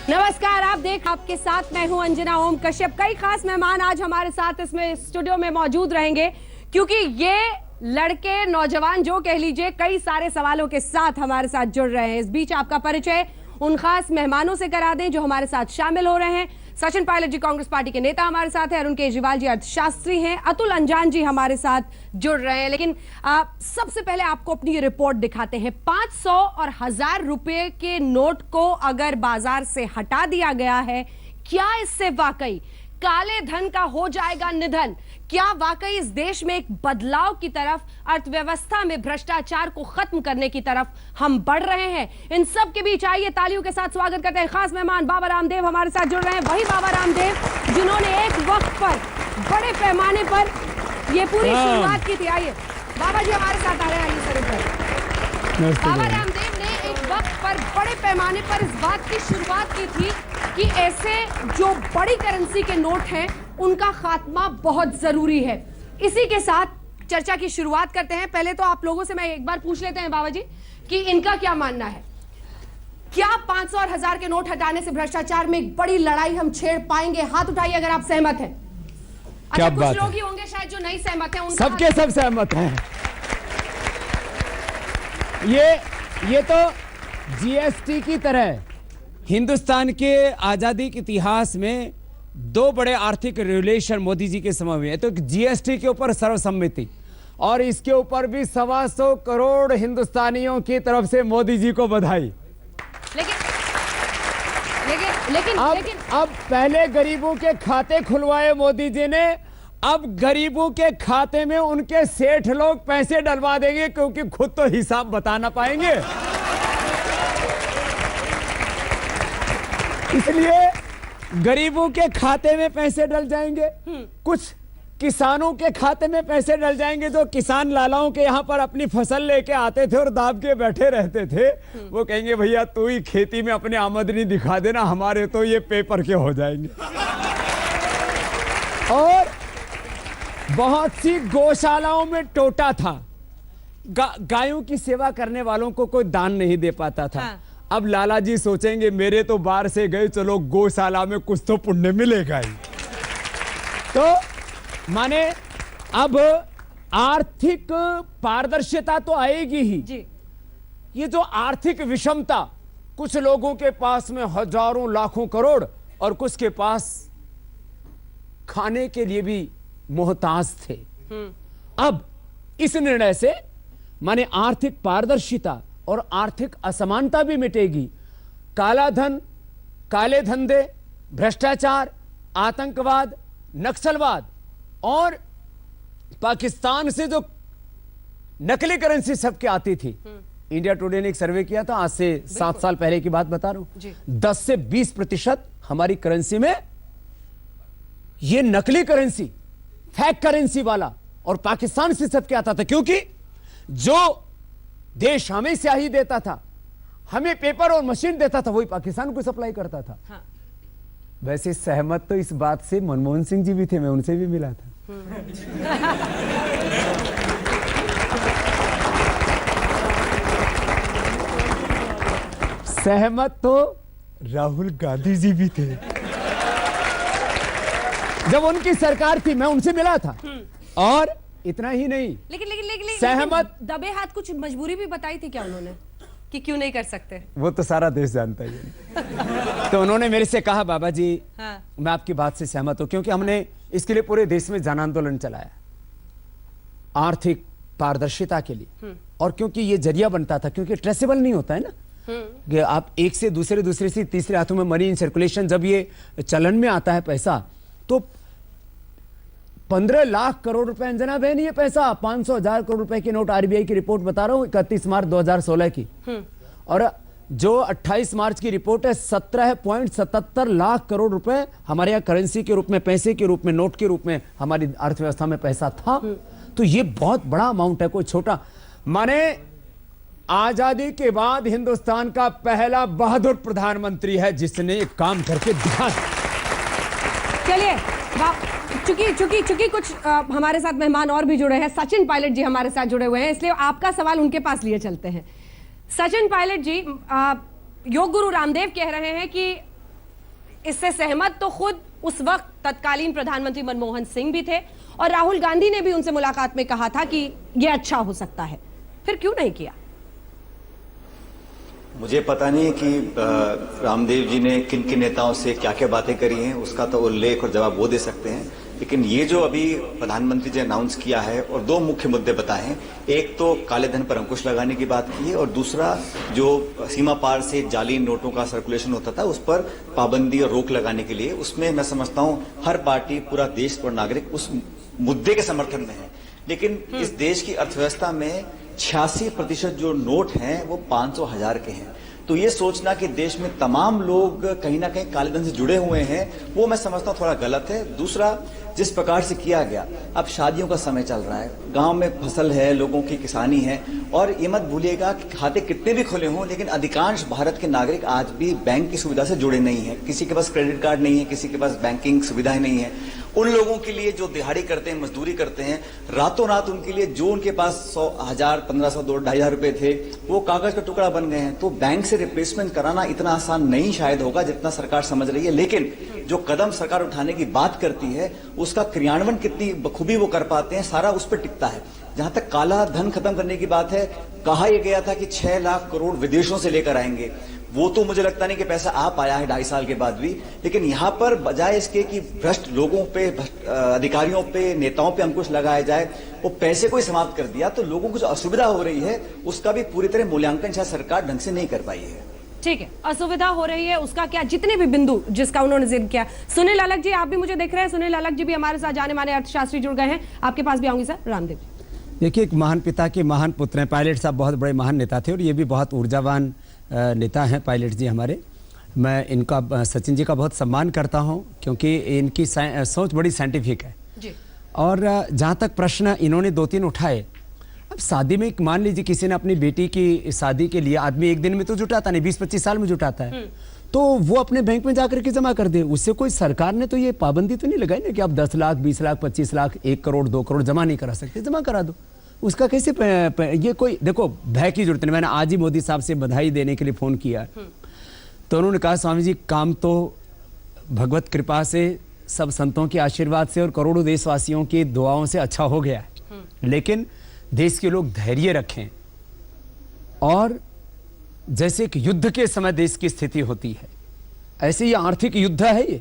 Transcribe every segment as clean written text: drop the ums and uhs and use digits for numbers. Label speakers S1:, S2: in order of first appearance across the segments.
S1: नमस्कार, आप देख आपके साथ मैं हूं अंजना ओम कश्यप। कई खास मेहमान आज हमारे साथ इसमें स्टूडियो में मौजूद रहेंगे क्योंकि ये लड़के नौजवान जो कह लीजिए कई सारे सवालों के साथ हमारे साथ जुड़ रहे हैं। इस बीच आपका परिचय उन खास मेहमानों से करा दें जो हमारे साथ शामिल हो रहे हैं। सचिन पायलट जी कांग्रेस पार्टी के नेता हमारे साथ हैं, अरुण केजरीवाल जी अर्थशास्त्री हैं, अतुल अंजान जी हमारे साथ जुड़ रहे हैं। लेकिन सबसे पहले आपको अपनी ये रिपोर्ट दिखाते हैं। 500 और 1000 रुपए के नोट को अगर बाजार से हटा दिया गया है, क्या इससे वाकई काले धन का हो जाएगा निधन? क्या वाकई इस देश में एक बदलाव की तरफ, अर्थव्यवस्था में भ्रष्टाचार को खत्म करने की तरफ हम बढ़ रहे हैं? इन सब के बीच आइए तालियों के साथ स्वागत करते हैं खास मेहमान बाबा रामदेव हमारे साथ जुड़ रहे हैं। वही बाबा रामदेव जिन्होंने एक वक्त पर बड़े पैमाने पर ये पूरी शुरुआत की थी। आइए बाबा जी हमारे साथ आ रहे हैं। आइए सर। बाबा रामदेव ने एक वक्त पर बड़े पैमाने पर इस बात की शुरुआत की थी कि ऐसे जो बड़ी करेंसी के नोट हैं उनका खात्मा बहुत जरूरी है। इसी के साथ चर्चा की शुरुआत करते हैं। पहले तो आप लोगों से मैं एक बार पूछ लेते हैं बाबा जी कि इनका क्या मानना है। क्या 500 और 1000 के नोट हटाने से भ्रष्टाचार में एक बड़ी लड़ाई हम छेड़ पाएंगे? हाथ उठाइए अगर आप सहमत हैं। अच्छा, कुछ लोग ही होंगे शायद जो नहीं सहमत हैं।
S2: सबके सब सहमत हैं। ये तो जीएसटी की तरह हिंदुस्तान के आजादी के इतिहास में दो बड़े आर्थिक रेगुलेशन मोदी जी के समय हुए हैं। तो जीएसटी के ऊपर सर्वसम्मति और इसके ऊपर भी 125 करोड़ हिंदुस्तानियों की तरफ से मोदी जी को बधाई।
S1: लेकिन
S2: अब पहले गरीबों के खाते खुलवाए मोदी जी ने, अब गरीबों के खाते में उनके सेठ लोग पैसे डलवा देंगे क्योंकि खुद तो हिसाब बता ना पाएंगे। इसलिए गरीबों के खाते में पैसे डल जाएंगे, कुछ किसानों के खाते में पैसे डल जाएंगे। जो किसान लालाओं के यहाँ पर अपनी फसल लेके आते थे और दाब के बैठे रहते थे, वो कहेंगे भैया तू ही खेती में अपनी आमदनी दिखा देना, हमारे तो ये पेपर के हो जाएंगे। और बहुत सी गौशालाओं में टोटा था, गायों की सेवा करने वालों को कोई दान नहीं दे पाता था। हाँ। अब लाला जी सोचेंगे मेरे तो बाहर से गए, चलो गौशाला में कुछ तो पुण्य मिलेगा ही। तो माने अब आर्थिक पारदर्शिता तो आएगी ही जी। ये जो आर्थिक विषमता, कुछ लोगों के पास में हजारों लाखों करोड़ और कुछ के पास खाने के लिए भी मोहताज थे। अब इस निर्णय से माने आर्थिक पारदर्शिता और आर्थिक असमानता भी मिटेगी। काला धन, काले धंधे, भ्रष्टाचार, आतंकवाद, नक्सलवाद और पाकिस्तान से जो नकली करेंसी सबके आती थी। इंडिया टुडे ने एक सर्वे किया था, आज से 7 साल पहले की बात बता रहा हूं। 10 से 20% हमारी करेंसी में ये नकली करेंसी, फेक करेंसी वाला और पाकिस्तान से सबके आता था। क्योंकि जो देश हमें स्याही देता था, हमें पेपर और मशीन देता था, वही पाकिस्तान को सप्लाई करता था। हाँ। वैसे सहमत तो इस बात से मनमोहन सिंह जी भी थे, मैं उनसे भी मिला था। सहमत तो राहुल गांधी जी भी थे, जब उनकी सरकार थी मैं उनसे मिला था। और इतना ही नहीं,
S1: लेकिन
S2: सहमत
S1: दबे हाथ कुछ मजबूरी भी बताई थी क्या उन्होंने कि क्यों नहीं कर सकते?
S2: वो तो सारा देश जानता है। तो उन्होंने मेरे से कहा बाबा जी, हाँ। मैं आपकी बात से सहमत हूं क्योंकि हमने इसके लिए पूरे देश में जन आंदोलन चलाया आर्थिक पारदर्शिता के लिए। और क्योंकि ये जरिया बनता था, क्योंकि ट्रेसेबल नहीं होता है ना कि आप एक से दूसरे से तीसरे हाथों में मनी इन सर्कुलेशन, जब ये चलन में आता है पैसा, तो 15 लाख करोड़ रुपए अंजना बहन ये पैसा, 500,000 करोड़ रुपए की नोट, आरबीआई की रिपोर्ट बता रहा हूं 31 मार्च 2016 की। और जो 28 मार्च की रिपोर्ट है, 17.77 लाख करोड़ रुपए हमारे यहाँ करेंसी के रूप में, पैसे के रूप में, नोट के रूप में हमारी अर्थव्यवस्था में पैसा था। तो ये बहुत बड़ा अमाउंट है, कोई छोटा। माने आजादी के बाद हिंदुस्तान का पहला बहादुर प्रधानमंत्री है जिसने एक काम करके दिखा।
S1: चलिए चूंकि कुछ हमारे साथ मेहमान और भी जुड़े हैं, सचिन पायलट जी हमारे साथ जुड़े हुए हैं, इसलिए आपका सवाल उनके पास लिए चलते हैं। सचिन पायलट जी, योग गुरु रामदेव कह रहे हैं कि इससे सहमत तो खुद उस वक्त तत्कालीन प्रधानमंत्री मनमोहन सिंह भी थे और राहुल गांधी ने भी उनसे मुलाकात में कहा था कि यह अच्छा हो सकता है, फिर क्यों नहीं किया?
S3: मुझे पता नहीं कि रामदेव जी ने किन किन नेताओं से क्या क्या बातें करी हैं, उसका तो उल्लेख और जवाब वो दे सकते हैं। लेकिन ये जो अभी प्रधानमंत्री जी ने अनाउंस किया है और दो मुख्य मुद्दे बताए हैं, एक तो काले धन पर अंकुश लगाने की बात की है और दूसरा जो सीमा पार से जाली नोटों का सर्कुलेशन होता था उस पर पाबंदी और रोक लगाने के लिए, उसमें मैं समझता हूं हर पार्टी, पूरा देश और नागरिक उस मुद्दे के समर्थन में है। लेकिन इस देश की अर्थव्यवस्था में 86% जो नोट हैं वो 500,000 के हैं। तो ये सोचना कि देश में तमाम लोग कहीं ना कहीं काले धन से जुड़े हुए हैं, वो मैं समझता हूं थोड़ा गलत है। दूसरा, जिस प्रकार से किया गया, अब शादियों का समय चल रहा है, गांव में फसल है, लोगों की किसानी है, और ये मत भूलिएगा कि खाते कितने भी खुले हों लेकिन अधिकांश भारत के नागरिक आज भी बैंक की सुविधा से जुड़े नहीं है। किसी के पास क्रेडिट कार्ड नहीं है, किसी के पास बैंकिंग सुविधाएं नहीं है। उन लोगों के लिए जो दिहाड़ी करते हैं, मजदूरी करते हैं, रातों रात उनके लिए जो उनके पास 100, 1000, 1500, 2,500 रुपए थे वो कागज का टुकड़ा बन गए हैं। तो बैंक से रिप्लेसमेंट कराना इतना आसान नहीं शायद होगा जितना सरकार समझ रही है। लेकिन जो कदम सरकार उठाने की बात करती है उसका क्रियान्वयन कितनी बखूबी वो कर पाते हैं, सारा उस पर टिकता है। जहां तक काला धन खत्म करने की बात है, कहा यह गया था कि 6 लाख करोड़ विदेशों से लेकर आएंगे। वो तो मुझे लगता नहीं कि पैसा आ पाया है 2.5 साल के बाद भी। लेकिन यहां पर बजाय इसके कि भ्रष्ट लोगों पे, अधिकारियों पे, नेताओं पे अंकुश लगाया जाए, वो पैसे को ही समाप्त कर दिया। तो लोगों को जो असुविधा हो रही है उसका भी पूरी तरह मूल्यांकन शायद सरकार ढंग से नहीं कर पाई है।
S1: ठीक है, असुविधा हो रही है उसका क्या, जितने भी बिंदु जिसका उन्होंने जिक्र किया। सुनील अलग जी, आप भी मुझे देख रहे हैं। सुनील अलग जी भी हमारे साथ जाने माने अर्थशास्त्री जुड़ गए हैं, आपके पास भी आऊंगी सर। रामदेव,
S2: देखिए, एक महान पिता के महान पुत्र हैं। पायलट साहब बहुत बड़े महान नेता थे और ये भी बहुत ऊर्जावान नेता हैं पायलट जी हमारे। मैं इनका, सचिन जी का बहुत सम्मान करता हूं क्योंकि इनकी सोच बड़ी साइंटिफिक है जी। और जहां तक प्रश्न इन्होंने 2-3 उठाए, अब शादी में मान लीजिए किसी ने अपनी बेटी की शादी के लिए, आदमी एक दिन में तो जुटाता नहीं, 20-25 साल में जुटाता है, तो वो अपने बैंक में जाकर के जमा कर दे। उससे कोई, सरकार ने तो ये पाबंदी तो नहीं लगाई ना कि आप 10 लाख, 20 लाख, 25 लाख, 1 करोड़, 2 करोड़ जमा नहीं करा सकते। जमा करा दो, उसका कैसे ये कोई, देखो, भय की जरूरत नहीं। मैंने आज ही मोदी साहब से बधाई देने के लिए फोन किया तो उन्होंने कहा, स्वामी जी काम तो भगवत कृपा से, सब संतों के आशीर्वाद से और करोड़ों देशवासियों की दुआओं से अच्छा हो गया है, लेकिन देश के लोग धैर्य रखें। और जैसे कि युद्ध के समय देश की स्थिति होती है, ऐसे ये आर्थिक युद्ध है, ये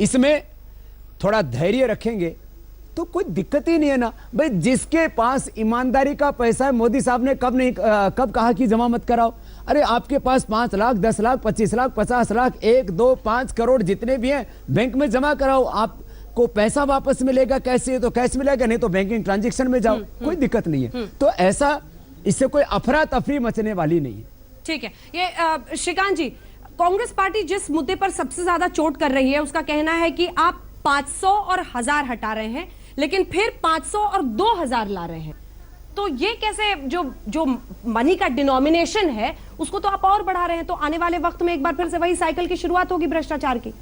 S2: इसमें थोड़ा धैर्य रखेंगे तो कोई दिक्कत ही नहीं है ना भाई। जिसके पास ईमानदारी का पैसा है, मोदी साहब ने कब कहा कि जमा मत कराओ? अरे आपके पास 5 लाख, 10 लाख, 25 लाख, 50 लाख, 1, 2, 5 करोड़ जितने भी हैं बैंक में जमा कराओ। आपको पैसा वापस मिलेगा, कैसे? तो कैश मिलेगा, नहीं तो बैंकिंग ट्रांजेक्शन में जाओ, कोई दिक्कत नहीं है। तो ऐसा, इससे कोई अफरा तफरी मचने वाली नहीं है।
S1: ठीक है, ये श्रीकांत जी, कांग्रेस पार्टी जिस मुद्दे पर सबसे ज्यादा चोट कर रही है उसका कहना है कि आप 500 और 1000 हटा रहे हैं लेकिन फिर 500 और 2000 ला रहे हैं। तो ये कैसे, जो मनी का डिनोमिनेशन है उसको तो आप और बढ़ा रहे हैं, तो आने वाले वक्त में एक बार फिर से वही साइकिल की शुरुआत होगी भ्रष्टाचार की।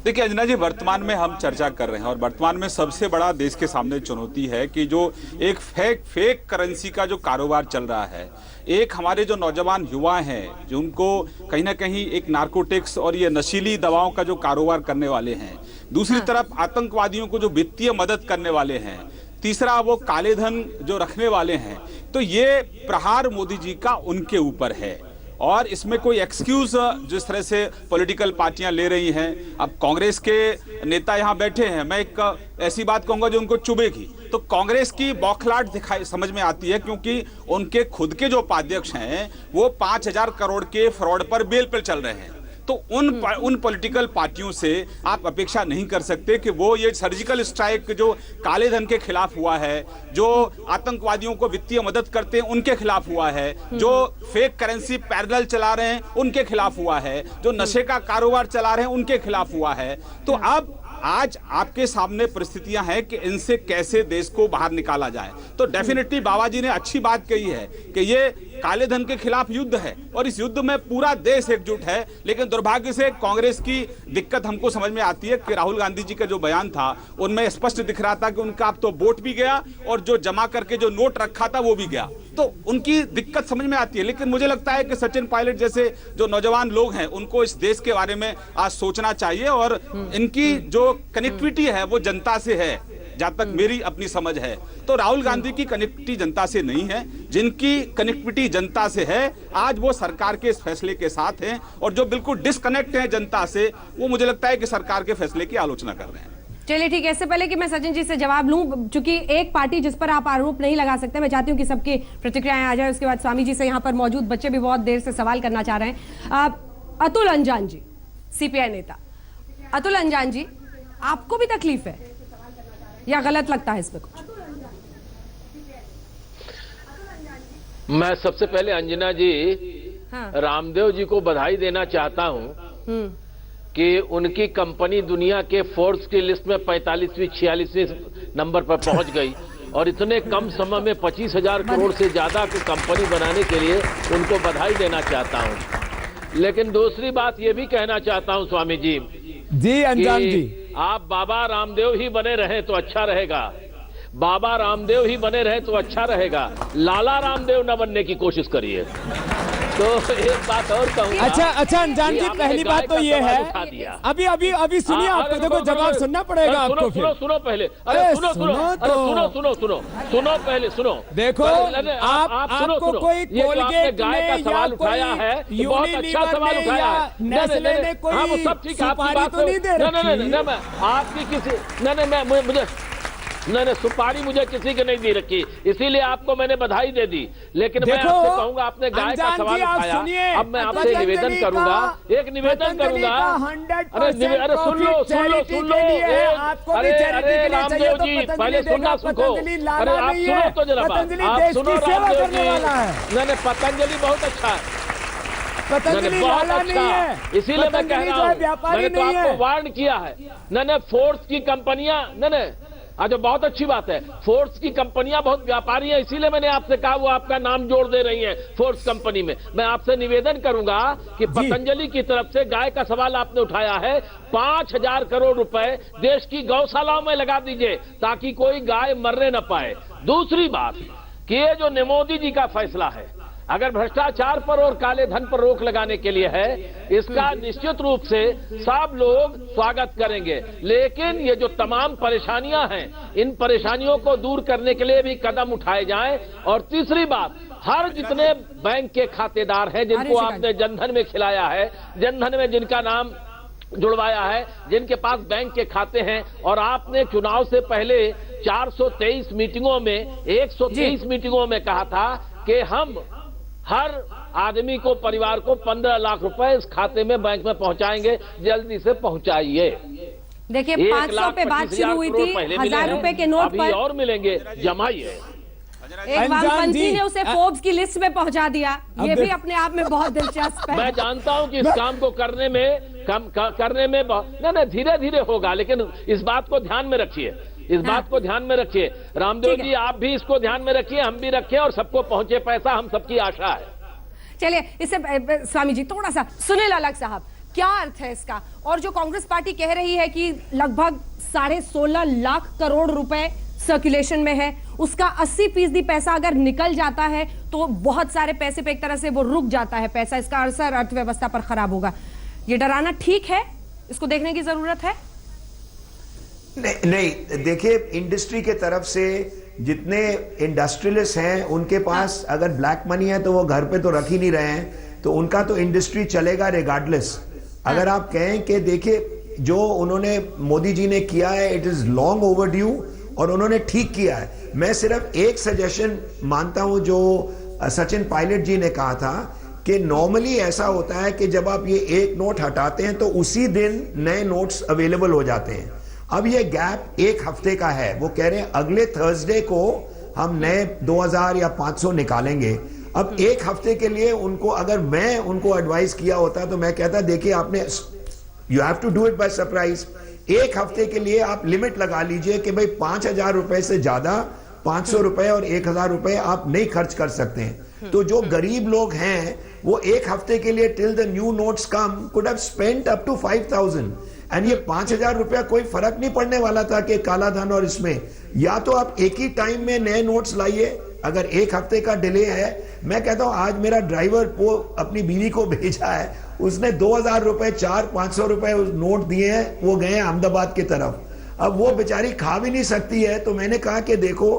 S4: देखिए अंजना जी, वर्तमान में हम चर्चा कर रहे हैं और वर्तमान में सबसे बड़ा देश के सामने चुनौती है कि जो एक फेक करेंसी का जो कारोबार चल रहा है, एक हमारे जो नौजवान युवा हैं जो उनको कहीं ना कहीं एक नार्कोटिक्स और ये नशीली दवाओं का जो कारोबार करने वाले हैं, दूसरी तरफ आतंकवादियों को जो वित्तीय मदद करने वाले हैं, तीसरा वो काले धन जो रखने वाले हैं। तो ये प्रहार मोदी जी का उनके ऊपर है और इसमें कोई एक्सक्यूज जिस तरह से पॉलिटिकल पार्टियां ले रही हैं। अब कांग्रेस के नेता यहां बैठे हैं, मैं एक ऐसी बात कहूंगा जो उनको चुभेगी। तो कांग्रेस की बौखलाहट दिखाई समझ में आती है क्योंकि उनके खुद के जो उपाध्यक्ष हैं वो 5000 करोड़ के फ्रॉड पर बेल पर चल रहे हैं। तो उन पॉलिटिकल पार्टियों से आप अपेक्षा नहीं कर सकते कि वो ये सर्जिकल स्ट्राइक जो काले धन के खिलाफ हुआ है, जो आतंकवादियों को वित्तीय मदद करते हैं उनके खिलाफ हुआ है, जो फेक करेंसी पैरेलल चला रहे हैं उनके खिलाफ हुआ है, जो नशे का कारोबार चला रहे हैं उनके खिलाफ हुआ है। तो अब आज आपके सामने परिस्थितियां हैं कि इनसे कैसे देश को बाहर निकाला जाए। तो डेफिनेटली बाबा जी ने अच्छी बात कही है कि ये काले धन के खिलाफ युद्ध है और इस युद्ध में पूरा देश एकजुट है। लेकिन दुर्भाग्य से कांग्रेस की दिक्कत हमको समझ में आती है कि राहुल गांधी जी का जो बयान था उनमें स्पष्ट दिख रहा था कि उनका अब तो वोट भी गया और जो जमा करके जो नोट रखा था वो भी गया, तो उनकी दिक्कत समझ में आती है। लेकिन मुझे लगता है कि सचिन पायलट जैसे जो नौजवान लोग हैं उनको इस देश के बारे में आज सोचना चाहिए और इनकी जो कनेक्टिविटी है वो जनता से है, जहां तक मेरी अपनी समझ है। तो राहुल गांधी की कनेक्टिविटी जनता से नहीं है, जिनकी कनेक्टिविटी जनता से है आज वो सरकार के इस फैसले के साथ हैं, और जो बिल्कुल डिस्कनेक्ट हैं जनता से वो मुझे लगता है कि सरकार के फैसले की आलोचना कर रहे हैं।
S1: चलिए ठीक है, इससे पहले कि मैं सचिन जी से जवाब लूं, चूंकि एक पार्टी जिस पर आप आरोप नहीं लगा सकते, मैं चाहती हूं कि सबकी प्रतिक्रियाएं आ जाए। उसके बाद स्वामी जी से यहाँ पर मौजूद बच्चे भी बहुत देर से सवाल करना चाह रहे हैं। अतुल अंजान जी, सीपीआई नेता अतुल अंजान जी, आपको भी तकलीफ है या गलत लगता है इसमें कुछ?
S5: मैं सबसे पहले अंजना जी, हाँ। रामदेव जी को बधाई देना चाहता हूं कि उनकी कंपनी दुनिया के फोर्ब्स की लिस्ट में 45वीं 46वीं नंबर पर पहुंच गई और इतने कम समय में 25,000 करोड़ से ज्यादा की कंपनी बनाने के लिए उनको बधाई देना चाहता हूं। लेकिन दूसरी बात यह भी कहना चाहता हूं स्वामी जी,
S2: अंजान जी,
S5: आप बाबा रामदेव ही बने रहें तो अच्छा रहेगा, बाबा रामदेव ही बने रहे तो अच्छा रहेगा, लाला रामदेव न बनने की कोशिश करिए। तो एक बात और कहूंगा।
S2: अच्छा अंजान जी, पहली बात तो ये है, अभी सुनिए, आपको देखो जवाब सुनना पड़ेगा आपको।
S5: सुनो पहले, अरे सुनो पहले, सुनो।
S2: देखो आपको कोई कोलगेट
S5: गाय का सवाल उठाया है, बहुत अच्छा सवाल उठाया है।
S2: नेस्ले ने कोई सुपारी तो नहीं दे रखी?
S5: नहीं, आपकी किसी मुझे नहीं, सुपारी मुझे किसी के नहीं दी रखी, इसीलिए आपको मैंने बधाई दे दी। लेकिन मैं आपसे कहूंगा, आपने गाय का सवाल उठाया, अब मैं आपसे निवेदन करूंगा, एक निवेदन करूंगा। अरे सुन लो, अरे रामदेव जी, पहले सुनना सुखो, अरे आप सुनो तो जरा, आप सुनो रामदेव जी। नहीं, पतंजलि बहुत अच्छा है, बहुत अच्छा, इसीलिए मैं कह रहा हूँ, मैंने तो आपको वार्न किया है। नहीं, फोर्स की कंपनियां, नहीं, आज बहुत अच्छी बात है, फोर्स की कंपनियां बहुत व्यापारी हैं, इसीलिए मैंने आपसे कहा वो आपका नाम जोड़ दे रही हैं फोर्स कंपनी में। मैं आपसे निवेदन करूंगा कि पतंजलि की तरफ से गाय का सवाल आपने उठाया है, 5,000 करोड़ रुपए देश की गौशालाओं में लगा दीजिए ताकि कोई गाय मरने न पाए। दूसरी बात कि ये जो मोदी जी का फैसला है, अगर भ्रष्टाचार पर और काले धन पर रोक लगाने के लिए है, इसका निश्चित रूप से सब लोग स्वागत करेंगे। लेकिन ये जो तमाम परेशानियां हैं, इन परेशानियों को दूर करने के लिए भी कदम उठाए जाएं। और तीसरी बात, हर जितने बैंक के खातेदार हैं जिनको आपने जनधन में खिलाया है, जनधन में जिनका नाम जुड़वाया है, जिनके पास बैंक के खाते हैं, और आपने चुनाव से पहले 423 मीटिंगों में 123 मीटिंगों में कहा था कि हम हर आदमी को, परिवार को 15 लाख रुपए इस खाते में बैंक में पहुंचाएंगे, जल्दी से पहुंचाइए।
S1: देखिए 500 पे बात शुरू हुई थी, 1,000 रुपए के नोट पर
S5: और मिलेंगे, जमाइए।
S1: एक वामपंथी ने उसे फोर्ब्स की लिस्ट में पहुंचा दिया, ये भी अपने आप में बहुत दिलचस्प है।
S5: मैं जानता हूं कि इस काम को करने में नहीं, धीरे धीरे होगा, लेकिन इस बात को ध्यान में रखिए, इस बात को ध्यान में रखिए। रामदेव जी, आप भी इसको ध्यान में रखिए, हम भी रखें, और सबको पहुंचे पैसा, हम सबकी आशा है।
S1: चलिए, इससे स्वामी जी थोड़ा सा सुनील अलग साहब, क्या अर्थ है इसका? और जो कांग्रेस पार्टी कह रही है कि लगभग 16.5 लाख करोड़ रुपए सर्कुलेशन में है, उसका 80% पैसा अगर निकल जाता है तो बहुत सारे पैसे पे एक तरह से वो रुक जाता है पैसा, इसका असर अर्थव्यवस्था पर खराब होगा। ये डराना ठीक है? इसको देखने की जरूरत है?
S6: नहीं, देखिए, इंडस्ट्री के तरफ से जितने इंडस्ट्रियलिस्ट हैं उनके पास अगर ब्लैक मनी है तो वो घर पे तो रख ही नहीं रहे हैं, तो उनका तो इंडस्ट्री चलेगा रिगार्डलेस। अगर आप कहें कि देखिए जो उन्होंने मोदी जी ने किया है, इट इज लॉन्ग ओवरड्यू और उन्होंने ठीक किया है। मैं सिर्फ एक सजेशन मानता हूं जो सचिन पायलट जी ने कहा था कि नॉर्मली ऐसा होता है कि जब आप ये एक नोट हटाते हैं तो उसी दिन नए नोट्स अवेलेबल हो जाते हैं। अब ये गैप 1 हफ्ते का है, वो कह रहे हैं अगले थर्सडे को हम नए 2000 या 500 निकालेंगे। अब 1 हफ्ते के लिए उनको, अगर मैं उनको एडवाइस किया होता तो मैं कहता देखिए आपने, you have to do it by surprise. 1 हफ्ते के लिए आप लिमिट लगा लीजिए कि भाई 5,000 रुपए से ज्यादा 500 रुपए और 1,000 रुपए आप नहीं खर्च कर सकते हैं। तो जो गरीब लोग हैं वो एक हफ्ते के लिए till the new notes come could have spent up to 5,000 and ये 5,000 रुपया कोई फर्क नहीं पड़ने वाला था कि काला धन और इसमें, या तो आप एक ही टाइम में नए नोट्स लाइए, अगर एक हफ्ते का डिले है। मैं कहता हूं आज मेरा ड्राइवर वो अपनी बीवी को भेजा है, उसने 2,000 रुपए 400-500 रुपए नोट दिए हैं, वो गए अहमदाबाद की तरफ। अब वो बेचारी खा भी नहीं सकती है, तो मैंने कहा कि देखो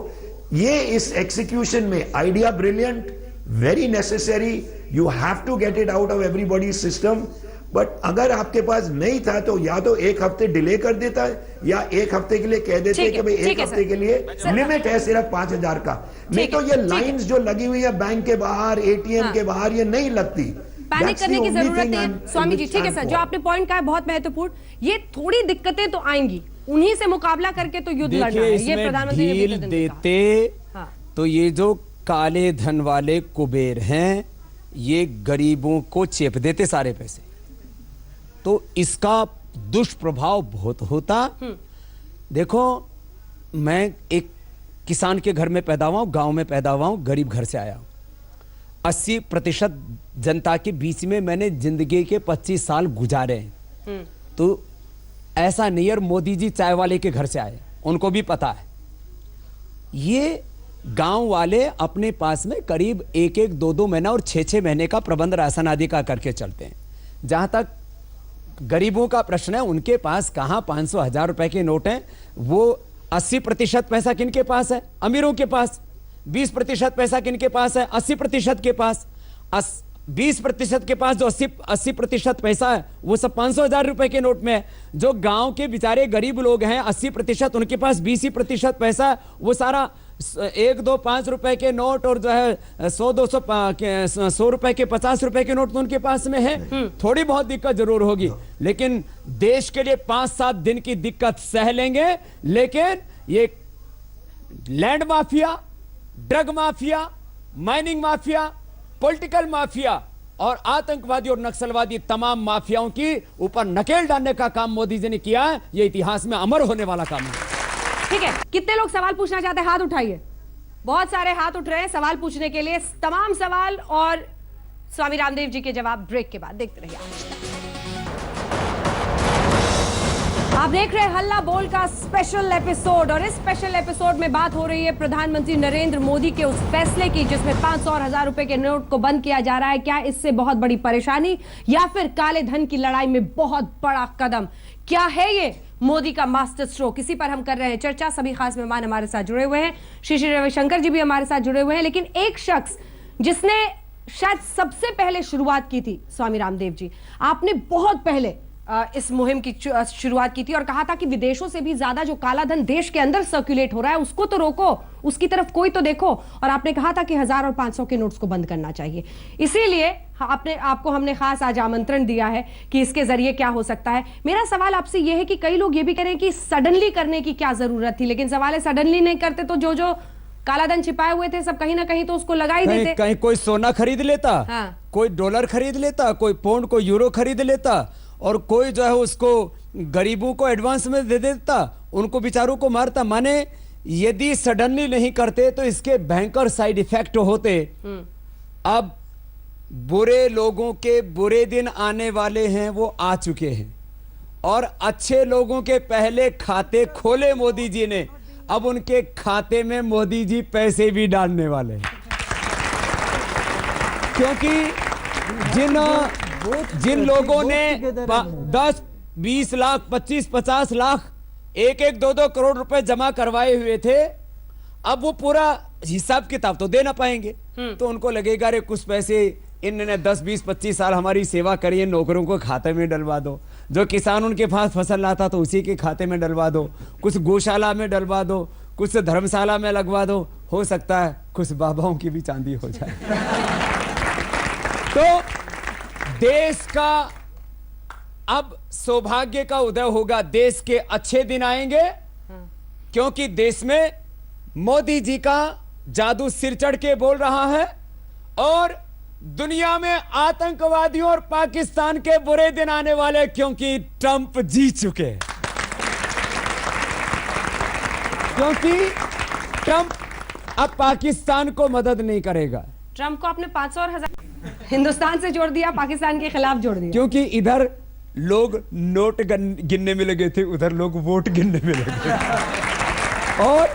S6: ये इस एग्जीक्यूशन में idea brilliant, very necessary, you have to get it out of everybody system, but अगर आपके पास नहीं था तो या तो एक हफ्ते डिले कर देता है या एक हफ्ते के लिए कह देते कि भाई एक हफ्ते के लिए लिमिट है सिर्फ 5,000 का, नहीं तो ये लाइंस जो लगी हुई है बैंक के बाहर, एटीएम के बाहर, ये नहीं लगती।
S1: पैनिक करने की जरूरत नहीं है स्वामी जी। ठीक है सर, जो आपने पॉइंट कहा है बहुत महत्वपूर्ण। ये थोड़ी दिक्कतें तो आएंगी, उन्हीं से मुकाबला करके तो युद्ध लड़ना है, ये प्रधानमंत्री ने
S2: ढील देते तो ये जो काले धन वाले कुबेर हैं ये गरीबों को चेप देते सारे पैसे, तो इसका दुष्प्रभाव बहुत होता। देखो मैं एक किसान के घर में पैदा हुआ हूं, गांव में पैदा हुआ हूं, गरीब घर से आया हूं। 80% जनता के बीच में मैंने जिंदगी के 25 साल गुजारे हैं। तो ऐसा नहीं है मोदी जी चाय वाले के घर से आए, उनको भी पता है। ये गांव वाले अपने पास में करीब 1-1, 2-2 महीना और 6-6 महीने का प्रबंध राशन आदि का करके चलते हैं। जहां तक गरीबों का प्रश्न है, उनके पास कहां 500-1000 रुपए के नोट हैं। वो 80% पैसा किनके पास है? अमीरों के पास। 20% पैसा किनके पास है? 80% के पास। 20% के पास जो 80% पैसा है वो सब 500-1000 रुपए के नोट में है। जो गांव के बेचारे गरीब लोग हैं 80%, उनके पास 20% पैसा है, वो सारा 1-2-5 रुपए के नोट और जो है 100 रुपए के 50 रुपए के नोट तो उनके पास में है। थोड़ी बहुत दिक्कत जरूर होगी, लेकिन देश के लिए 5-7 दिन की दिक्कत सह लेंगे। लेकिन ये land mafia, drug mafia, mining mafia, political mafia और आतंकवादी और नक्सलवादी तमाम माफियाओं की ऊपर नकेल डालने का काम मोदी जी ने किया है। यह इतिहास में अमर होने वाला काम है।
S1: ठीक है, कितने लोग सवाल पूछना चाहते हैं? हाथ उठाइए। बहुत सारे हाथ उठ रहे हैं सवाल पूछने के लिए। तमाम सवाल और स्वामी रामदेव जी के जवाब ब्रेक के बाद। देखते रहिए। आप देख रहे हैं हल्ला बोल का स्पेशल एपिसोड, और इस स्पेशल एपिसोड में बात हो रही है प्रधानमंत्री नरेंद्र मोदी के उस फैसले की जिसमें 500 और 1000 रुपए के नोट को बंद किया जा रहा है। क्या इससे बहुत बड़ी परेशानी या फिर काले धन की लड़ाई में बहुत बड़ा कदम? क्या है ये मोदी का मास्टर स्ट्रोक? इसी पर हम कर रहे हैं चर्चा। सभी खास मेहमान हमारे साथ जुड़े हुए हैं। श्री रविशंकर जी भी हमारे साथ जुड़े हुए हैं। लेकिन एक शख्स जिसने शायद सबसे पहले शुरुआत की थी, स्वामी रामदेव जी, आपने बहुत पहले इस मुहिम की शुरुआत की थी और कहा था कि विदेशों से भी ज्यादा जो काला धन देश के अंदर सर्कुलेट हो रहा है उसको तो रोको, उसकी तरफ कोई तो देखो। और आपने कहा था कि 1000 और 500 के नोट्स को बंद करना चाहिए। इसीलिए आपको हमने खास आज आमंत्रण दिया है कि इसके जरिए क्या हो सकता है। मेरा सवाल आपसे यह है कि कई लोग ये भी कह रहे हैं कि सडनली करने की क्या जरूरत थी, लेकिन सवाल है सडनली नहीं करते तो जो जो काला धन छिपाए हुए थे सब कहीं ना कहीं तो उसको लगा ही देते।
S2: कहीं कोई सोना खरीद लेता, कोई डॉलर खरीद लेता, कोई पाउंड, कोई यूरो खरीद लेता, और कोई जो है उसको गरीबों को एडवांस में दे देता, उनको बेचारों को मारता। माने यदि सडनली नहीं करते तो इसके भयंकर साइड इफेक्ट होते। अब बुरे लोगों के बुरे दिन आने वाले हैं, वो आ चुके हैं, और अच्छे लोगों के पहले खाते खोले मोदी जी ने, अब उनके खाते में मोदी जी पैसे भी डालने वाले हैं। क्योंकि जिन लोगों ने 10, 20 लाख, 25, 50 लाख, 1-1, 2-2 करोड़ रुपए जमा करवाए हुए थे, अब वो पूरा हिसाब किताब तो दे ना पाएंगे। तो उनको लगेगा रे कुछ पैसे इन्होंने 10, 20, 25 साल हमारी सेवा करी है, नौकरों को खाते में डलवा दो। जो किसान उनके पास फसल लाता तो उसी के खाते में डलवा दो, कुछ गौशाला में डलवा दो, कुछ धर्मशाला में लगवा दो। हो सकता है कुछ बाबाओं की भी चांदी हो जाए। तो देश का अब सौभाग्य का उदय होगा, देश के अच्छे दिन आएंगे, क्योंकि देश में मोदी जी का जादू सिर चढ़ के बोल रहा है, और दुनिया में आतंकवादियों और पाकिस्तान के बुरे दिन आने वाले, क्योंकि ट्रंप जीत चुके हैं। क्योंकि ट्रंप अब पाकिस्तान को मदद नहीं करेगा,
S1: ट्रंप को आपने 500 और 1000 हिंदुस्तान से जोड़ दिया, पाकिस्तान के खिलाफ जोड़ दिया।
S2: क्योंकि इधर लोग नोट गिनने में लगे थे, उधर लोग वोट गिनने में लगे और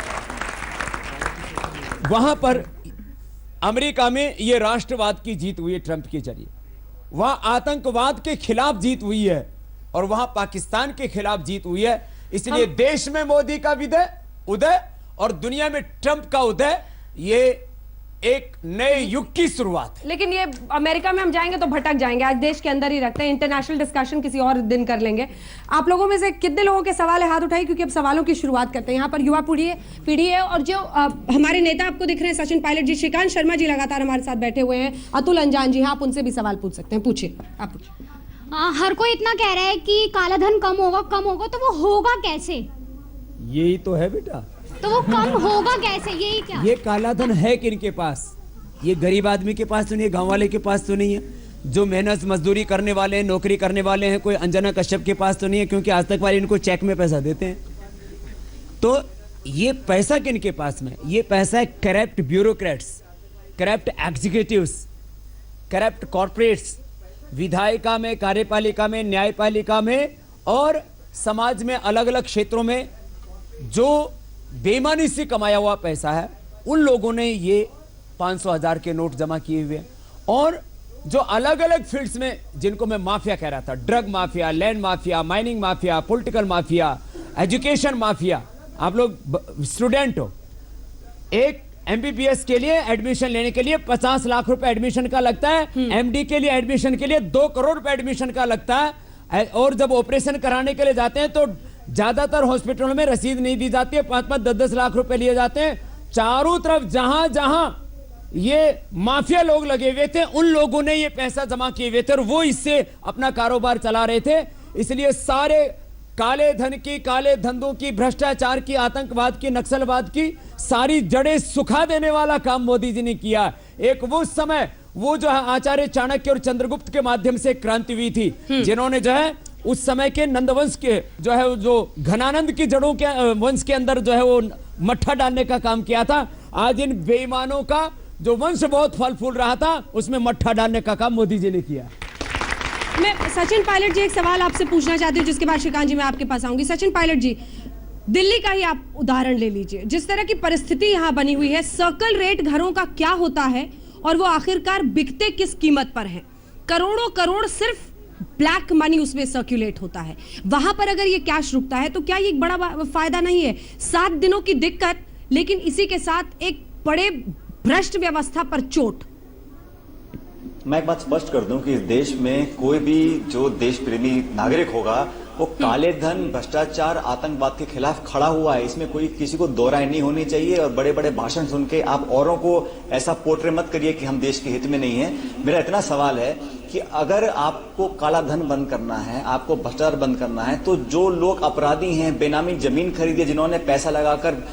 S2: वहां पर अमेरिका में ये राष्ट्रवाद की जीत हुई है ट्रंप के जरिए, वहां आतंकवाद के खिलाफ जीत हुई है और वहां पाकिस्तान के खिलाफ जीत हुई है। इसलिए देश में मोदी का उदय और दुनिया में ट्रंप का उदय, ये एक नए युग की शुरुआत है।
S1: लेकिन ये अमेरिका में हम जाएंगे तो भटक जाएंगे, आज देश के अंदर ही रखते हैं, इंटरनेशनल डिस्कशन किसी और दिन कर लेंगे। आप लोगों में से कितने लोगों के सवाल है, हाथ उठाइए, क्योंकि अब सवालों की शुरुआत करते हैं। यहाँ पर युवा पीढ़ी है और जो हमारे नेता आपको दिख रहे हैं, सचिन पायलट जी, श्रीकांत शर्मा जी लगातार हमारे साथ बैठे हुए हैं, अतुल अंजान जी, आप उनसे भी सवाल पूछ सकते हैं, पूछिए, आप पूछिए।
S7: हर कोई इतना कह रहा है कि काला धन कम होगा, तो वो होगा कैसे?
S2: यही तो है बेटा,
S7: तो वो कम होगा कैसे, यही क्या?
S2: ये काला धन है किनके पास? ये गरीब आदमी के पास तो नहीं है, गांव वाले के पास तो नहीं है, जो मेहनत मजदूरी करने वाले हैं, नौकरी करने वाले हैं, कोई अंजना कश्यप के पास तो नहीं है, क्योंकि आज तक वाले इनको चेक में पैसा देते हैं। तो ये पैसा किनके पास में? ये पैसा है corrupt bureaucrats, corrupt executives, corrupt corporates, विधायिका में, कार्यपालिका में, न्यायपालिका में और समाज में अलग अलग क्षेत्रों में जो बेईमानी से कमाया हुआ पैसा है, उन लोगों ने ये 500,000 के नोट जमा किए हुए हैं। और जो अलग अलग फील्ड्स में, जिनको मैं माफिया कह रहा था, drug mafia, land mafia, mining mafia, political mafia, education mafia. आप लोग स्टूडेंट हो, एक एमबीबीएस के लिए एडमिशन लेने के लिए 50 लाख रुपए एडमिशन का लगता है, एमडी के लिए एडमिशन के लिए 2 करोड़ रुपए एडमिशन का लगता है, और जब ऑपरेशन कराने के लिए जाते हैं तो ज्यादातर हॉस्पिटलों में रसीद नहीं दी जाती है, 5-5, 10-10 लाख रुपए लिए जाते हैं। चारों तरफ जहां जहां ये माफिया लोग लगे हुए थे, उन लोगों ने ये पैसा जमा किए हुए थे और वो इससे अपना कारोबार चला रहे थे। इसलिए सारे काले धन की, काले धंधों की, भ्रष्टाचार की, आतंकवाद की, नक्सलवाद की सारी जड़ें सुखा देने वाला काम मोदी जी ने किया। एक वो समय, वो जो है आचार्य चाणक्य और चंद्रगुप्त के माध्यम से क्रांति हुई थी, जिन्होंने जो है उस समय के नंदवंश के जो है, जो घनानंद की जड़ों के वंश के अंदर जो है वो मट्ठा डालने का काम किया था। आज इन बेईमानों का जो वंश बहुत फल फूल रहा था, उसमें मट्ठा डालने का काम मोदी जी ने किया।
S1: मैं सचिन पायलट जी एक सवाल आपसे पूछना चाहती हूँ, जिसके बाद श्रीकांत जी मैं आपके पास आऊंगी। सचिन पायलट जी, दिल्ली का ही आप उदाहरण ले लीजिए, जिस तरह की परिस्थिति यहाँ बनी हुई है, सर्कल रेट घरों का क्या होता है और वो आखिरकार बिकते किस कीमत पर है? करोड़ों करोड़ सिर्फ ब्लैक मनी उसमें सर्कुलेट होता है। वहां पर अगर ये कैश रुकता है तो क्या ये एक बड़ा फायदा नहीं है? 7 दिनों की दिक्कत, लेकिन इसी के साथ एक बड़े भ्रष्ट व्यवस्था पर चोट।
S3: मैं एक बात स्पष्ट कर दूं कि इस देश में कोई भी जो देश प्रेमी नागरिक होगा, वो काले धन, भ्रष्टाचार, आतंकवाद के खिलाफ खड़ा हुआ है। इसमें कोई किसी को दो राय नहीं होनी चाहिए। और बड़े बड़े भाषण सुन के आप औरों को ऐसा पोर्ट्रे मत करिए कि हम देश के हित में नहीं है। मेरा इतना सवाल है कि अगर आपको काला धन बंद करना है, आपको भ्रष्टाचार बंद करना है, तो जो लोग अपराधी हैं, बेनामी जमीन खरीदी, जिन्होंने पैसा लगाकर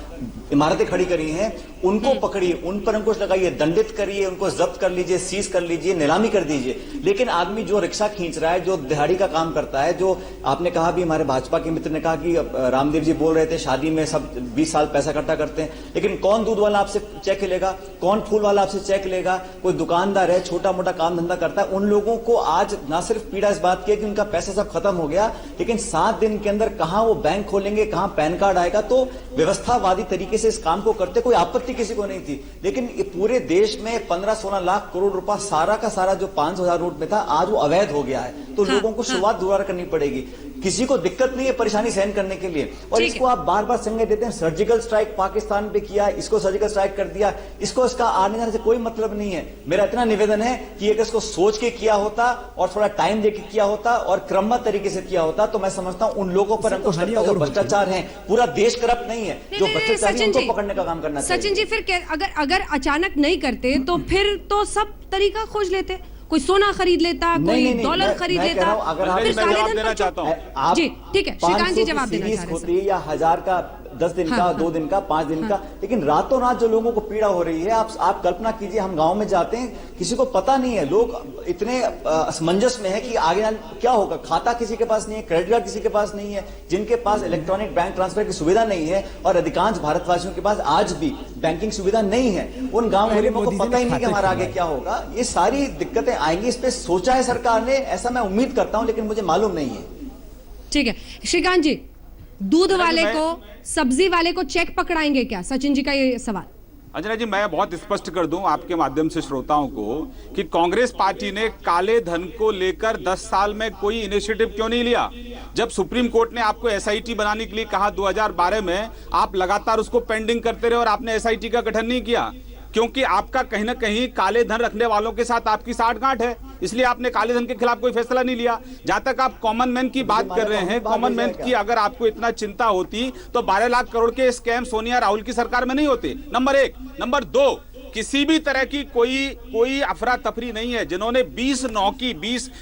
S3: इमारतें खड़ी करी हैं, उनको पकड़िए, उन पर अंकुश लगाइए, दंडित करिए, उनको जब्त कर लीजिए, सीज कर लीजिए, नीलामी कर दीजिए। लेकिन आदमी जो रिक्शा खींच रहा है, जो दिहाड़ी का काम करता है, जो आपने कहा भी, हमारे भाजपा के मित्र ने कहा कि रामदेव जी बोल रहे थे शादी में सब 20 साल पैसा इकट्ठा करते हैं, लेकिन कौन दूध वाला आपसे चेक लेगा? कौन फूल वाला आपसे चेक लेगा? कोई दुकानदार है, छोटा मोटा काम धंधा करता है, उन लोगों को आज ना सिर्फ पीड़ा इस बात की है कि उनका पैसा सब खत्म हो गया, लेकिन 7 दिन के अंदर कहां वो बैंक खोलेंगे, कहां पैन कार्ड आएगा? तो व्यवस्थावादी तरीके से इस काम को करते, कोई आपत्ति किसी को नहीं थी। लेकिन पूरे देश में 15-16 लाख करोड़ रुपया सारा का सारा जो 500,000 नोट में था, आज वो अवैध हो गया है। तो लोगों को शुरुआत दोबारा करनी पड़ेगी। किसी को दिक्कत नहीं है परेशानी सहन करने के लिए। और इसको आप बार बार संज्ञा देते हैं, सर्जिकल स्ट्राइक पाकिस्तान पे किया, इसको सर्जिकल स्ट्राइक कर दिया, इसको इसका आने जाने से कोई मतलब नहीं है। मेरा इतना निवेदन है कि अगर इसको सोच के किया होता और थोड़ा टाइम देके किया होता और क्रमबद्ध तरीके से किया होता, तो मैं समझता हूं उन लोगों पर अंकुश लगता, जो भ्रष्टाचार है। पूरा देश करप्ट नहीं है, जो भ्रष्टाचारी उनको पकड़ने का काम करना चाहिए।
S1: सचिन जी, फिर अगर अचानक नहीं करते तो फिर तो सब तरीका खोज लेते, कोई सोना खरीद लेता, कोई डॉलर खरीद लेता।
S3: अगर आप
S1: फिर
S4: जवाब देना चाहता हूं।
S1: जी ठीक है, श्रीकांत जी जवाब देना चाह रहे हैं।
S3: होती या 1000 का 10 दिन का, 2 दिन का, 5 दिन का, लेकिन रातों रात जो लोगों को पीड़ा हो रही है, आप कल्पना कीजिए, हम गांव में जाते हैं, किसी को पता नहीं है, लोग इतने असमंजस में है कि आगे क्या होगा। खाता किसी के पास नहीं है, क्रेडिट कार्ड किसी के पास नहीं है, जिनके पास इलेक्ट्रॉनिक बैंक ट्रांसफर की सुविधा नहीं है, और अधिकांश भारतवासियों के पास आज भी बैंकिंग सुविधा नहीं है, उन गांव के लोगों को पता ही नहीं कि हमारा आगे क्या होगा। ये सारी दिक्कतें आएंगी, इस पे सोचा है सरकार ने, ऐसा मैं उम्मीद करता हूं, लेकिन मुझे मालूम नहीं है।
S1: ठीक है श्रीकांत जी, दूध वाले को, सब्जी वाले को चेक पकड़ाएंगे क्या? सचिन जी का ये सवाल।
S4: अंजना जी, मैं बहुत स्पष्ट कर दूं आपके माध्यम से श्रोताओं को कि कांग्रेस पार्टी ने काले धन को लेकर 10 साल में कोई इनिशिएटिव क्यों नहीं लिया? जब सुप्रीम कोर्ट ने आपको एसआईटी बनाने के लिए कहा 2012 में, आप लगातार उसको पेंडिंग करते रहे और आपने एसआईटी का गठन नहीं किया, क्योंकि आपका कहीं ना कहीं काले धन रखने वालों के साथ आपकी साठगांठ है, इसलिए आपने काले धन के खिलाफ कोई फैसला नहीं लिया। जहां तक आप कॉमन मैन की बात कर रहे हैं, कॉमन मैन की अगर आपको इतना चिंता होती तो 12 लाख करोड़ के स्कैम सोनिया राहुल की सरकार में नहीं होते, नंबर 1। नंबर 2, किसी भी तरह की कोई अफरा तफरी नहीं है। जिन्होंने 20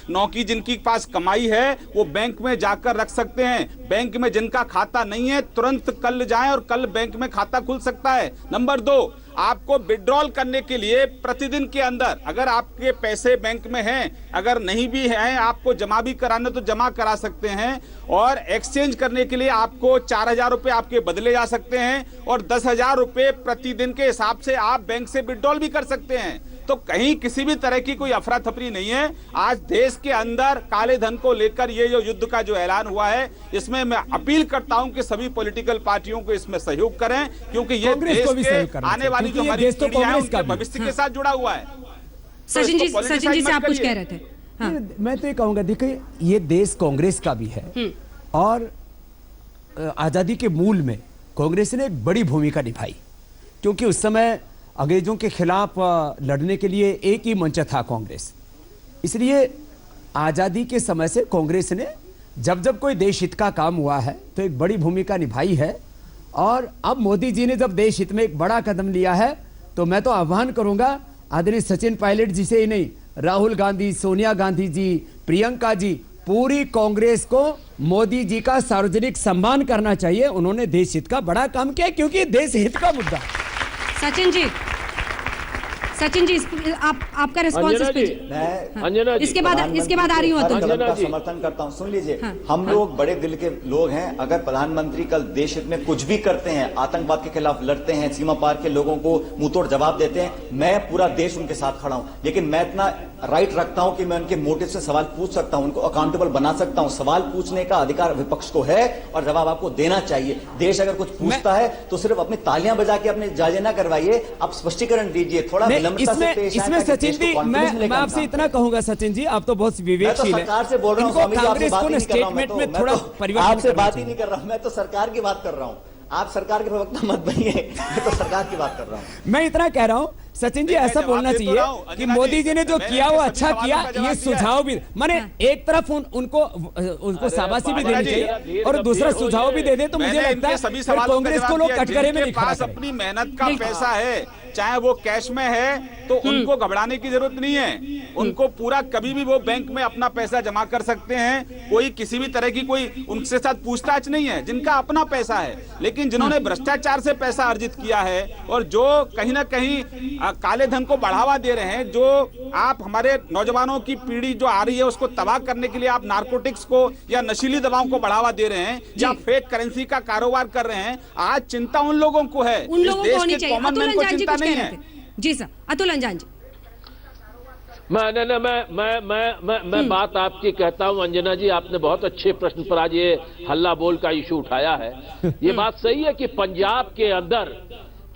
S4: नौकी जिनकी पास कमाई है वो बैंक में जाकर रख सकते हैं। बैंक में जिनका खाता नहीं है तुरंत कल जाएं और कल बैंक में खाता खुल सकता है। नंबर 2, आपको विड्रॉल करने के लिए प्रतिदिन के अंदर अगर आपके पैसे बैंक में हैं, अगर नहीं भी हैं, आपको जमा भी कराना तो जमा करा सकते हैं, और एक्सचेंज करने के लिए आपको 4000 रुपए आपके बदले जा सकते हैं, और 10,000 रुपए प्रतिदिन के हिसाब से आप बैंक से विड्रॉल भी कर सकते हैं। तो कहीं किसी भी तरह की कोई अफरा तफरी नहीं है। आज देश के अंदर काले धन को लेकर ये जो युद्ध का जो ऐलान हुआ है, इसमें मैं अपील करता हूं कि सभी पॉलिटिकल पार्टियों को इसमें सहयोग करें, क्योंकि ये देश के आने वाली जो हमारी पीढ़ियां हैं उनके भविष्य के साथ जुड़ा हुआ है।
S1: सचिन जी से आप कुछ कह रहे थे? हाँ।
S2: मैं तो ये कहूंगा, देखिए ये देश कांग्रेस का भी है, और आजादी के मूल में कांग्रेस ने एक बड़ी भूमिका निभाई, क्योंकि उस समय अंग्रेजों के खिलाफ लड़ने के लिए एक ही मंच था कांग्रेस। इसलिए आजादी के समय से कांग्रेस ने जब जब कोई देश हित का काम हुआ है तो एक बड़ी भूमिका निभाई है, और अब मोदी जी ने जब देश हित में एक बड़ा कदम लिया है तो मैं तो आह्वान करूंगा आदरणीय सचिन पायलट जी से ही नहीं, राहुल गांधी, सोनिया गांधी जी, प्रियंका जी, पूरी कांग्रेस को मोदी जी का सार्वजनिक सम्मान करना चाहिए। उन्होंने देश हित का बड़ा काम किया, क्योंकि देश हित का मुद्दा।
S1: सचिन जी आपका रिस्पॉन्स इसके बाद आ रही हूँ अतुल जी।
S3: समर्थन करता हूँ, सुन लीजिए। हाँ, हम लोग बड़े दिल के लोग हैं। अगर प्रधानमंत्री कल देश हित में कुछ भी करते हैं, आतंकवाद के खिलाफ लड़ते हैं, सीमा पार के लोगों को मुंहतोड़ जवाब देते हैं, मैं पूरा देश उनके साथ खड़ा हूँ। लेकिन मैं इतना राइट रखता हूं कि मैं उनके मोटिव से सवाल पूछ सकता हूं, उनको अकाउंटेबल बना सकता हूं। सवाल पूछने का अधिकार विपक्ष को है और जवाब आपको देना चाहिए। देश अगर कुछ पूछता है तो सिर्फ अपनी तालियां बजा के अपने जायजे ना करवाइए, आप स्पष्टीकरण दीजिए, थोड़ा विनम्रता से पेश आएं।
S2: इसमें सचिन जी मैं आपसे इतना कहूंगा, सचिन जी आप तो बहुत विवेकशील हैं।
S3: सरकार से बोल रहा हूं,
S2: कांग्रेस को स्टेटमेंट में थोड़ा परिवर्तन,
S3: आपसे बात ही नहीं कर रहा हूं, मैं तो सरकार की बात कर रहा हूं। आप सरकार के प्रवक्ता मत बनिए, मैं तो सरकार की बात कर रहा हूं।
S2: मैं इतना कह रहा हूं सचिन जी, ऐसा बोलना चाहिए कि मोदी जी ने जो किया वो अच्छा किया। ये सुझाव भी माने एक तरफ उनको शाबाशी भी देनी चाहिए और दूसरा सुझाव भी दे दे, तो मुझे लगता है कांग्रेस को लोग कटघरे में नहीं खड़ा करें।
S4: अपनी मेहनत का पैसा है, चाहे वो कैश में है, तो उनको घबराने की जरूरत नहीं है। उनको पूरा कभी भी वो बैंक में अपना पैसा जमा कर सकते हैं। कोई किसी भी तरह की कोई उनके साथ पूछताछ नहीं है, जिनका अपना पैसा है। लेकिन जिन्होंने भ्रष्टाचार से पैसा अर्जित किया है और जो कहीं ना कहीं काले धन को बढ़ावा दे रहे हैं, जो आप हमारे नौजवानों की पीढ़ी जो आ रही है उसको तबाह करने के लिए आप नारकोटिक्स को या नशीली दवाओं को बढ़ावा दे रहे हैं, या फेक करेंसी का कारोबार कर रहे हैं, आज चिंता उन लोगों को है।
S1: उन लोगों को होनी चाहिए।
S4: कॉमन मैन को चिंता नहीं है।
S1: जी सर, अतुल अंजान जी।
S5: मैं बात आपकी कहता हूं अंजना जी, आपने बहुत अच्छे प्रश्न पर आज ये हल्ला बोल का इशू उठाया है। ये बात सही है कि पंजाब के अंदर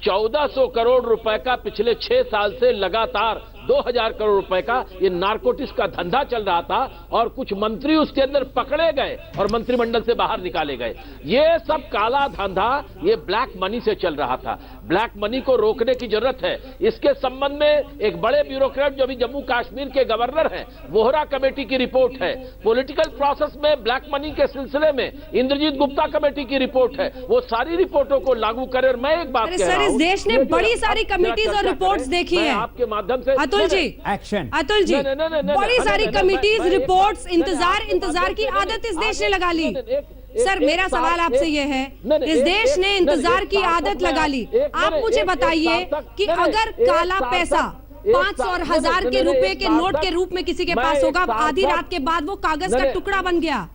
S5: 1400 करोड़ रुपए का पिछले 6 साल से लगातार 2000 करोड़ रुपए का ये नारकोटिक्स का धंधा चल रहा था, और कुछ मंत्री उसके अंदर पकड़े गए और मंत्रिमंडल से बाहर निकाले गए। ये सब काला धंधा ये ब्लैक मनी से चल रहा था। ब्लैक मनी को रोकने की जरूरत है। इसके संबंध में एक बड़े ब्यूरोक्रेट जो अभी जम्मू कश्मीर के गवर्नर हैं, वोहरा कमेटी की रिपोर्ट है। पॉलिटिकल प्रोसेस में ब्लैक मनी के सिलसिले में इंद्रजीत गुप्ता कमेटी की रिपोर्ट है। वो सारी रिपोर्टों को लागू करे। और मैं एक बात कह रहा हूं,
S1: इस देश ने बड़ी सारी कमिटीज और रिपोर्ट्स देखी है
S5: आपके माध्यम से।
S1: अतुल जी,
S2: एक्शन।
S1: अतुल जी, बड़ी सारी कमिटीज, रिपोर्ट्स, इंतजार की आदत इस देश ने लगा ली। सर मेरा सवाल आपसे ये है, इस देश ने इंतजार की आदत लगा ली। आप मुझे बताइए कि अगर काला पैसा 500 और 1000 के रुपए के नोट के रूप में किसी के पास होगा, आधी रात के बाद वो कागज का टुकड़ा बन गया,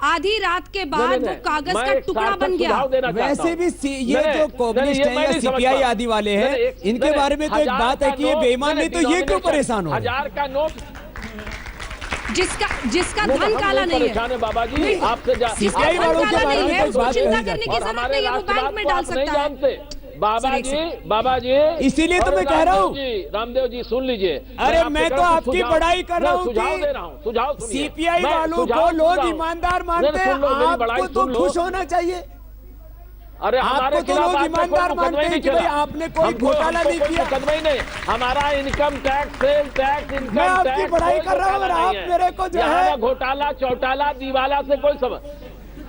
S1: आधी रात के बाद वो कागज का टुकड़ा बन गया।
S2: वैसे भी ये जो कम्युनिस्ट है या सीपीआई आदि वाले हैं, इनके बारे में तो एक बात है कि ये बेईमान नहीं, तो ये क्यों परेशान हो?
S5: 1000 का नोट
S1: जिसका धन काला नहीं है,
S5: बाबा जी आपसे
S2: सीपीआई वालों के बारे में कोई बात
S1: चिंता करने की जरूरत नहीं है, वो बैंक में डाल सकता है।
S5: बाबा जी
S2: इसीलिए तो मैं कह रहा हूँ,
S5: रामदेव जी सुन लीजिए।
S2: अरे मैं तो आपकी बड़ाई कर रहा हूँ,
S5: सुझाव दे रहा हूँ, सुझाव सुनिए।
S2: सीपीआई वालों को लोग ईमानदार मानते हैं, आपको तो खुश होना चाहिए।
S5: अरे
S2: आपको तो लोग ईमानदार मानते हैं कि भाई आपने कोई घोटाला नहीं किया।
S5: मुकदमा ही नहीं, हमारा income tax, sale tax, income tax, मैं
S2: आपकी बड़ाई कर रहा हूँ, आप मेरे को जो है
S5: घोटाला चौटाला दीवाला से कोई समझ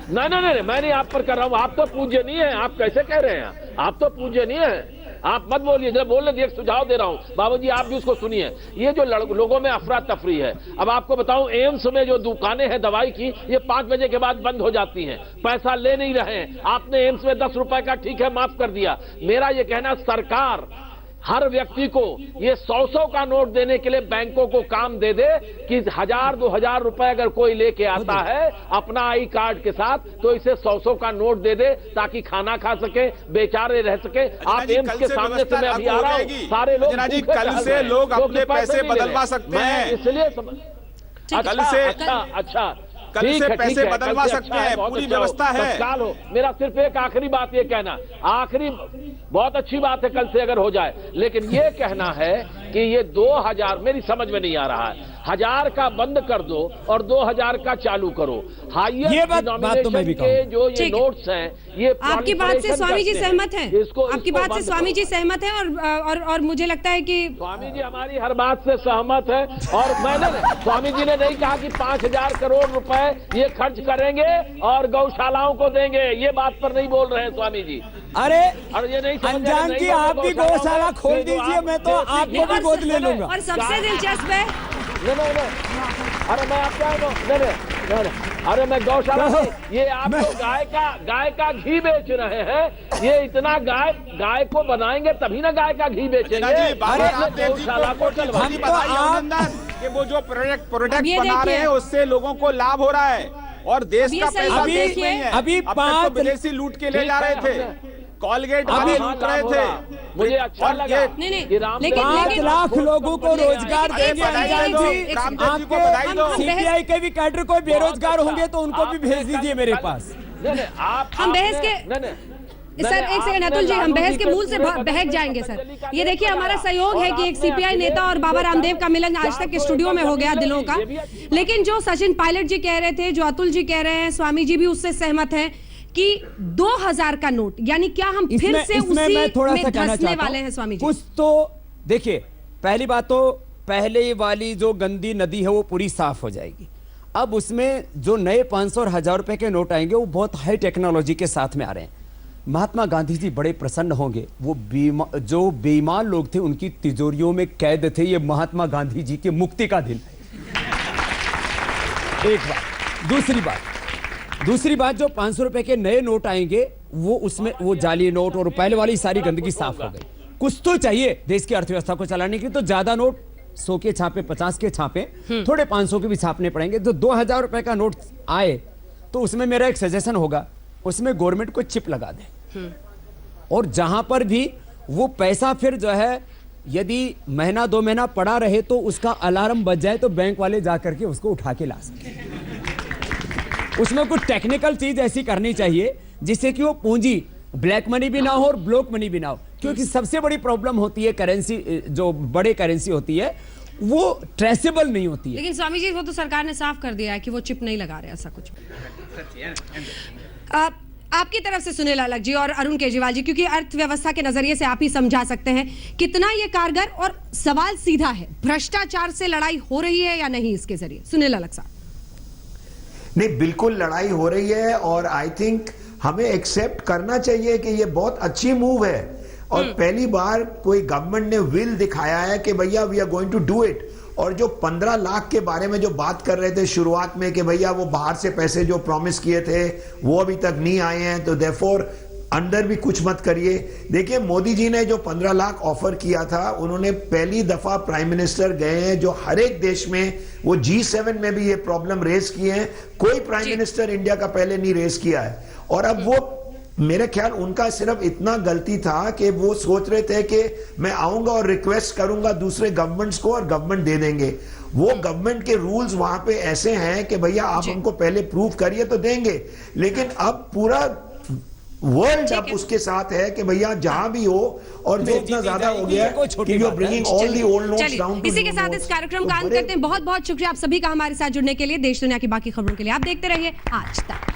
S5: नहीं, मैं नहीं आप पर कर रहा हूँ। आप तो पूजनीय है, आप कैसे कह रहे हैं? आप तो पूजनीय है, आप मत बोलिए। जब बोलने दिए सुझाव दे रहा हूँ बाबूजी, आप भी उसको सुनिए। ये जो लोगों में अफरा तफरी है, अब आपको बताऊं, एम्स में जो दुकानें हैं दवाई की, ये 5 बजे के बाद बंद हो जाती हैं, पैसा ले नहीं रहे हैं। आपने एम्स में 10 रुपए का ठीक है माफ कर दिया। मेरा ये कहना, सरकार हर व्यक्ति को ये 100 का नोट देने के लिए बैंकों को काम दे दे कि 1000-2000 रुपए अगर कोई लेके आता है अपना आई कार्ड के साथ, तो इसे 100 का नोट दे दे ताकि खाना खा सके, बेचारे रह सके। आप एम्स के सामने से मैं अभी आ रहा हूँ, सारे लोग
S4: कल से लोग अपने पैसे बदलवा सकते हैं,
S5: इसलिए
S4: कल से
S5: अच्छा
S4: कल से पैसे बदलवा सकते हैं, पूरी व्यवस्था है।
S5: मेरा सिर्फ एक आखिरी बात ये कहना, आखिरी बहुत अच्छी बात है कल से अगर हो जाए, लेकिन ये कहना है कि ये 2000 मेरी समझ में नहीं आ रहा है, 1000 का बंद कर दो और 2000 का चालू करो।
S2: ये बात तो मैं भी
S5: के जो ये नोट्स हैं, ये
S1: आपकी बात से स्वामी जी सहमत हैं? आपकी बात से स्वामी जी सहमत हैं? और मुझे लगता है कि
S5: स्वामी जी हमारी हर बात से सहमत है। और मैंने स्वामी जी ने नहीं कहा कि 5000 करोड़ रुपए ये खर्च करेंगे और गौशालाओं को देंगे, ये बात पर नहीं बोल रहे हैं स्वामी जी।
S2: अरे
S5: ये नहीं
S2: अनजान की आप भी गौशाला खोल दीजिए, मैं तो आपको भी गोद ले लूंगा।
S1: और सबसे दिलचस्प है,
S5: अरे मैं आपका अरे मैं गौशाला, ये आप लोग गाय का घी बेच रहे हैं, ये इतना गाय को बनाएंगे तभी ना गाय का घी बेचेंगे। गौशाला को
S4: कि वो जो प्रोडक्ट बना रहे हैं उससे लोगों को लाभ हो रहा है और देश का पैसा देश में है।
S2: अभी 5
S4: विदेशी लूट के ले जा रहे थे, कॉलगेट वाले लूट रहे थे।
S5: मुझे अच्छा लगा,
S1: लेकिन
S2: 5 लाख लोगों को रोजगार देंगे। सीपीआई के भी कैडर कोई बेरोजगार होंगे तो उनको भी भेज दीजिए मेरे पास।
S1: हम बहस के सर एक सेकंड अतुल जी, हम बहस के मूल से बहक जाएंगे सर। ये देखिए हमारा सहयोग है कि एक सीपीआई नेता और बाबा रामदेव का मिलन आज तक के स्टूडियो में हो गया दिलों का, लेकिन जो सचिन पायलट जी कह रहे थे, जो अतुल जी कह रहे हैं, स्वामी जी भी उससे सहमत हैं कि 2000 का नोट, यानी क्या हम फिर से उसी में धंसने वाले हैं स्वामी जी?
S2: कुछ तो देखिए, पहली बात तो पहले वाली जो गंदी नदी है वो पूरी साफ हो जाएगी। अब उसमें जो नए 500 और 1000 रुपए के नोट आएंगे वो बहुत हाई टेक्नोलॉजी के साथ में आ रहे हैं। महात्मा गांधी जी बड़े प्रसन्न होंगे, वो जो बेईमान लोग थे उनकी तिजोरियों में कैद थे, ये महात्मा गांधी जी के मुक्ति का दिन है। एक बात, दूसरी बात जो 500 रुपए के नए नोट आएंगे वो उसमें वो जाली नोट और पहले वाली सारी गंदगी साफ हो गई। कुछ तो चाहिए देश की अर्थव्यवस्था को चलाने के लिए, तो ज्यादा नोट 100 के छापे, 50 के छापे, थोड़े 500 के भी छापने पड़ेंगे। जो 2000 रुपए का नोट आए तो उसमें मेरा एक सजेशन होगा, उसमें गवर्नमेंट को चिप लगा दे और जहां पर भी वो पैसा फिर जो है यदि महीना 2 महीना पड़ा रहे तो उसका अलार्म बज जाए तो बैंक वाले जाकर के उसको उठा के ला सके। उसमें कुछ टेक्निकल चीज ऐसी करनी चाहिए जिससे कि वो पूंजी ब्लैक मनी भी ना हो और ब्लॉक मनी भी ना हो, क्योंकि सबसे बड़ी प्रॉब्लम होती है करेंसी, जो बड़े करेंसी होती है वो ट्रेसेबल नहीं होती है।
S1: लेकिन स्वामी जी वो तो सरकार ने साफ कर दिया है कि वो चिप नहीं लगा रहे, ऐसा कुछ। आपकी तरफ से सुनील अलग जी और अरुण केजरीवाल जी, क्योंकि अर्थव्यवस्था के नजरिए से आप ही समझा सकते हैं कितना ये कारगर, और सवाल सीधा है, भ्रष्टाचार से लड़ाई हो रही है या नहीं इसके जरिए? सुनील अलग साहब।
S6: नहीं, बिल्कुल लड़ाई हो रही है और आई थिंक हमें एक्सेप्ट करना चाहिए कि ये बहुत अच्छी मूव है और पहली बार कोई गवर्नमेंट ने विल दिखाया है कि भैया we are going to do it. और जो 15 लाख के बारे में जो बात कर रहे थे शुरुआत में कि भैया वो बाहर से पैसे जो प्रॉमिस किए थे वो अभी तक नहीं आए हैं, तो देयरफॉर अंदर भी कुछ मत करिए। देखिए मोदी जी ने जो 15 लाख ऑफर किया था, उन्होंने पहली दफा प्राइम मिनिस्टर गए हैं जो हर एक देश में, वो G7 में भी ये प्रॉब्लम रेज किए हैं, कोई प्राइम मिनिस्टर इंडिया का पहले नहीं रेज किया है। और अब वो मेरे ख्याल उनका सिर्फ इतना गलती था कि वो सोच रहे थे कि मैं आऊंगा और रिक्वेस्ट करूंगा दूसरे गवर्नमेंट्स को और गवर्नमेंट दे देंगे। वो गवर्नमेंट के रूल्स वहां पे ऐसे हैं कि भैया आप हमको पहले प्रूव करिए तो देंगे, लेकिन अब पूरा वर्ल्ड अब उसके साथ है कि भैया जहां भी हो, और जो इतना ज्यादा हो गया कि you are bringing all the old notes down.
S1: इसी के साथ इस कार्यक्रम का अंत करते हैं। बहुत बहुत शुक्रिया आप सभी का हमारे साथ जुड़ने के लिए। देश दुनिया की बाकी खबरों के लिए आप देखते रहिए आज तक।